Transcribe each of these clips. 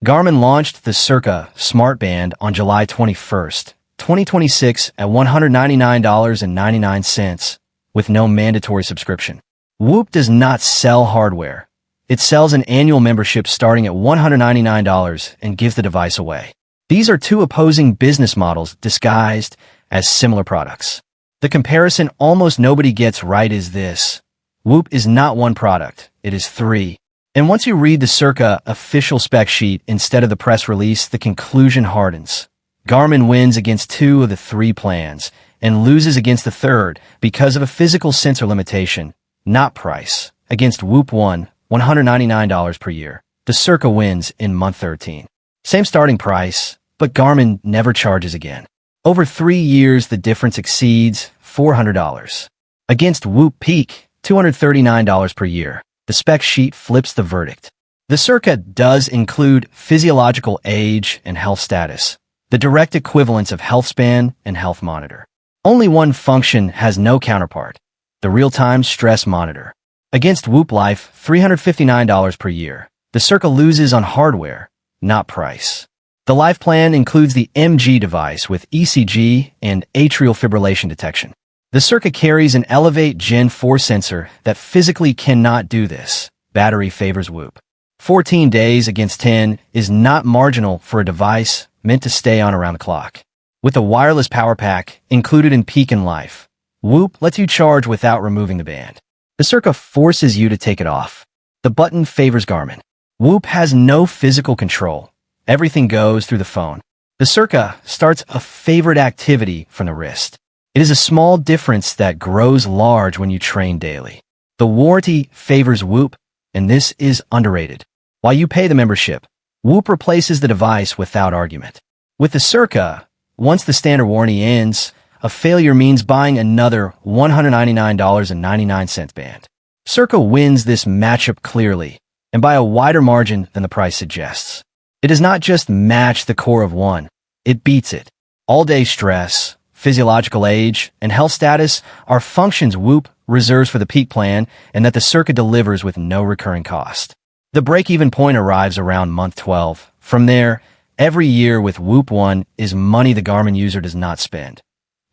Garmin launched the CIRQA Smart Band on July 21st, 2026 at $199.99 with no mandatory subscription. WHOOP does not sell hardware. It sells an annual membership starting at $199 and gives the device away. These are two opposing business models disguised as similar products. The comparison almost nobody gets right is this. WHOOP is not one product, it is three. And once you read the CIRQA official spec sheet instead of the press release, the conclusion hardens. Garmin wins against two of the three plans and loses against the third because of a physical sensor limitation, not price. Against WHOOP won $199 per year. The CIRQA wins in month 13. Same starting price, but Garmin never charges again. Over 3 years, the difference exceeds $400. Against WHOOP peak, $239 per year. The spec sheet flips the verdict. The CIRQA does include physiological age and health status, the direct equivalents of health span and health monitor. Only one function has no counterpart, the real-time stress monitor. Against WHOOP Life, $359 per year. The CIRQA loses on hardware, not price. The Life plan includes the MG device with ECG and atrial fibrillation detection. The CIRQA carries an Elevate Gen 4 sensor that physically cannot do this. Battery favors WHOOP. 14 days against 10 is not marginal for a device meant to stay on around the clock. With a wireless power pack included in Peak and Life, WHOOP lets you charge without removing the band. The CIRQA forces you to take it off. The button favors Garmin. WHOOP has no physical control. Everything goes through the phone. The CIRQA starts a favorite activity from the wrist. It is a small difference that grows large when you train daily. The warranty favors WHOOP, and this is underrated. While you pay the membership, WHOOP replaces the device without argument. With the CIRQA, once the standard warranty ends, a failure means buying another $199.99 band. CIRQA wins this matchup clearly, and by a wider margin than the price suggests. It does not just match the core of one, it beats it. All-day stress, physiological age, and health status are functions WHOOP reserves for the Peak plan and that the CIRQA delivers with no recurring cost. The break-even point arrives around month 12. From there, every year with WHOOP 1 is money the Garmin user does not spend.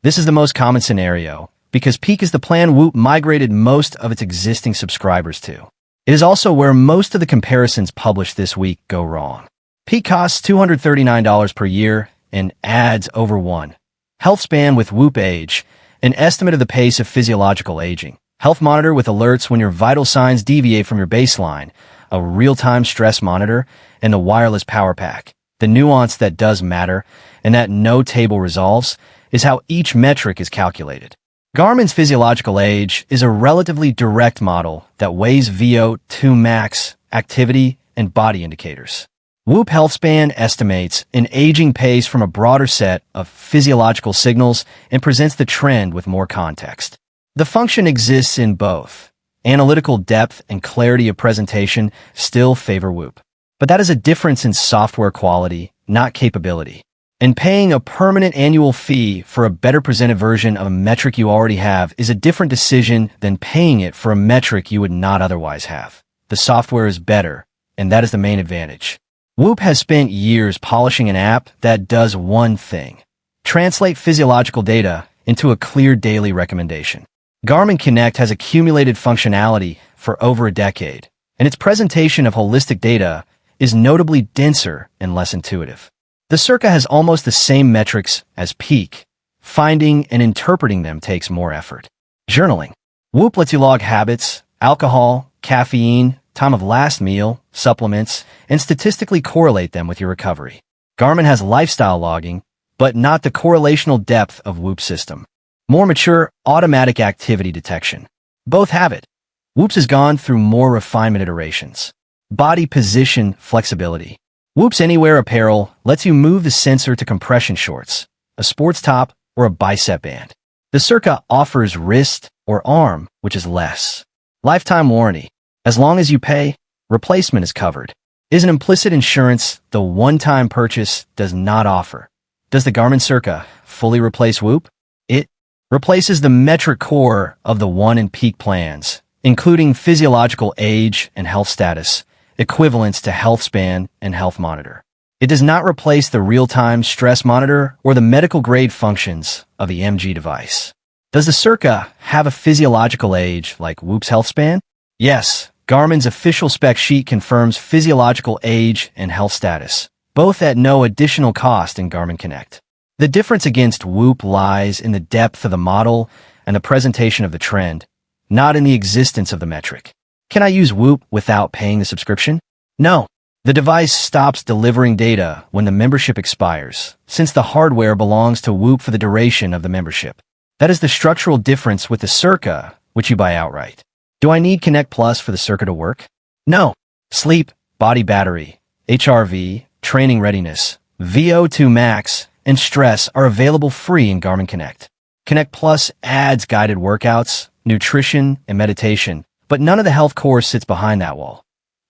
This is the most common scenario because Peak is the plan WHOOP migrated most of its existing subscribers to. It is also where most of the comparisons published this week go wrong. Peak costs $239 per year and adds over one. Health span with WHOOP age, an estimate of the pace of physiological aging. Health monitor with alerts when your vital signs deviate from your baseline. A real-time stress monitor, and the wireless power pack. The nuance that does matter, and that no table resolves, is how each metric is calculated. Garmin's physiological age is a relatively direct model that weighs VO2 max, activity, and body indicators. WHOOP Health Span estimates an aging pace from a broader set of physiological signals and presents the trend with more context. The function exists in both. Analytical depth and clarity of presentation still favor WHOOP. But that is a difference in software quality, not capability. And paying a permanent annual fee for a better presented version of a metric you already have is a different decision than paying it for a metric you would not otherwise have. The software is better, and that is the main advantage. WHOOP has spent years polishing an app that does one thing: translate physiological data into a clear daily recommendation. Garmin Connect has accumulated functionality for over a decade, and its presentation of holistic data is notably denser and less intuitive. The CIRQA has almost the same metrics as Peak. Finding and interpreting them takes more effort. Journaling. WHOOP lets you log habits, alcohol, caffeine, time of last meal, supplements, and statistically correlate them with your recovery. Garmin has lifestyle logging, but not the correlational depth of WHOOP's system. More mature, automatic activity detection. Both have it. WHOOP's has gone through more refinement iterations. Body position flexibility. WHOOP's Anywhere apparel lets you move the sensor to compression shorts, a sports top, or a bicep band. The CIRQA offers wrist or arm, which is less. Lifetime warranty. As long as you pay, replacement is covered. Is an implicit insurance the one-time purchase does not offer. Does the Garmin CIRQA fully replace WHOOP? It replaces the metric core of the One and Peak plans, including physiological age and health status, equivalents to Health Span and Health Monitor. It does not replace the real-time stress monitor or the medical-grade functions of the MG device. Does the CIRQA have a physiological age like WHOOP's Health Span? Yes, Garmin's official spec sheet confirms physiological age and health status, both at no additional cost in Garmin Connect. The difference against WHOOP lies in the depth of the model and the presentation of the trend, not in the existence of the metric. Can I use WHOOP without paying the subscription? No. The device stops delivering data when the membership expires, since the hardware belongs to WHOOP for the duration of the membership. That is the structural difference with the CIRQA, which you buy outright. Do I need Connect Plus for the CIRQA to work? No. Sleep, body battery, HRV, training readiness, VO2 max, and stress are available free in Garmin Connect. Connect Plus adds guided workouts, nutrition, and meditation, but none of the health core sits behind that wall.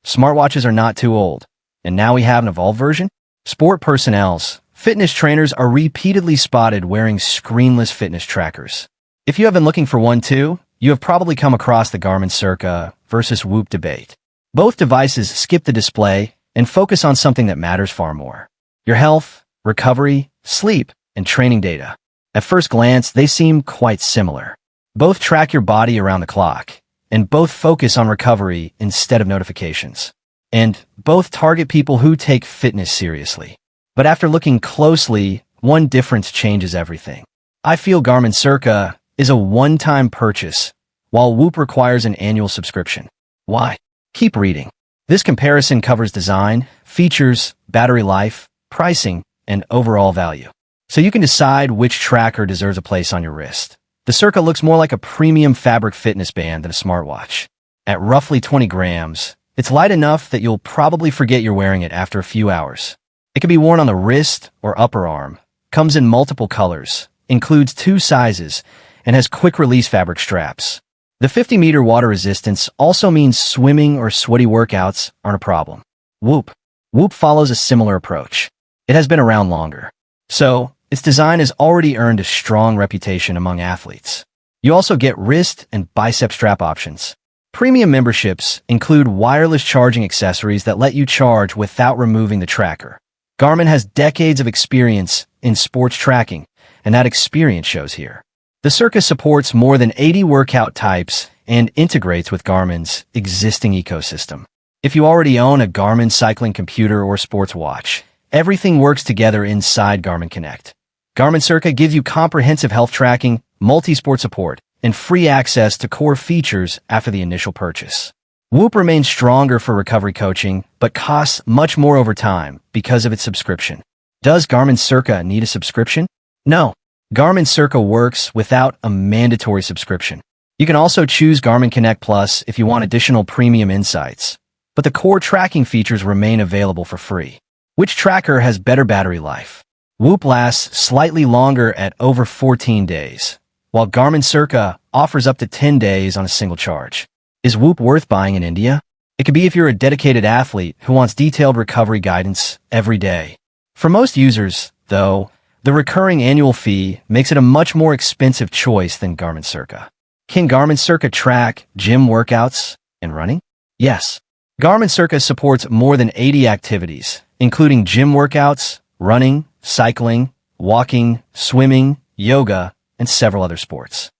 Smartwatches are not too old, and now we have an evolved version. Sport personnels, fitness trainers are repeatedly spotted wearing screenless fitness trackers. If you have been looking for one too, you have probably come across the Garmin CIRQA versus WHOOP debate. Both devices skip the display and focus on something that matters far more: your health, recovery, sleep, and training data. At first glance, they seem quite similar. Both track your body around the clock, and both focus on recovery instead of notifications. And both target people who take fitness seriously. But after looking closely, one difference changes everything. I feel Garmin CIRQA is a one-time purchase, while WHOOP requires an annual subscription. Why? Keep reading. This comparison covers design, features, battery life, pricing, and overall value. So you can decide which tracker deserves a place on your wrist. The CIRQA looks more like a premium fabric fitness band than a smartwatch. At roughly 20 grams, it's light enough that you'll probably forget you're wearing it after a few hours. It can be worn on the wrist or upper arm, comes in multiple colors, includes 2 sizes, and has quick-release fabric straps. The 50-meter water resistance also means swimming or sweaty workouts aren't a problem. WHOOP. WHOOP follows a similar approach. It has been around longer, so its design has already earned a strong reputation among athletes. You also get wrist and bicep strap options. Premium memberships include wireless charging accessories that let you charge without removing the tracker. Garmin has decades of experience in sports tracking, and that experience shows here. The CIRQA supports more than 80 workout types and integrates with Garmin's existing ecosystem. If you already own a Garmin cycling computer or sports watch, everything works together inside Garmin Connect. Garmin CIRQA gives you comprehensive health tracking, multi-sport support, and free access to core features after the initial purchase. WHOOP remains stronger for recovery coaching, but costs much more over time because of its subscription. Does Garmin CIRQA need a subscription? No. Garmin CIRQA works without a mandatory subscription. You can also choose Garmin Connect Plus if you want additional premium insights, but the core tracking features remain available for free. Which tracker has better battery life? WHOOP lasts slightly longer at over 14 days, while Garmin CIRQA offers up to 10 days on a single charge. Is WHOOP worth buying in India? It could be if you're a dedicated athlete who wants detailed recovery guidance every day. For most users, though, the recurring annual fee makes it a much more expensive choice than Garmin CIRQA. Can Garmin CIRQA track gym workouts and running? Yes. Garmin CIRQA supports more than 80 activities, including gym workouts, running, cycling, walking, swimming, yoga, and several other sports.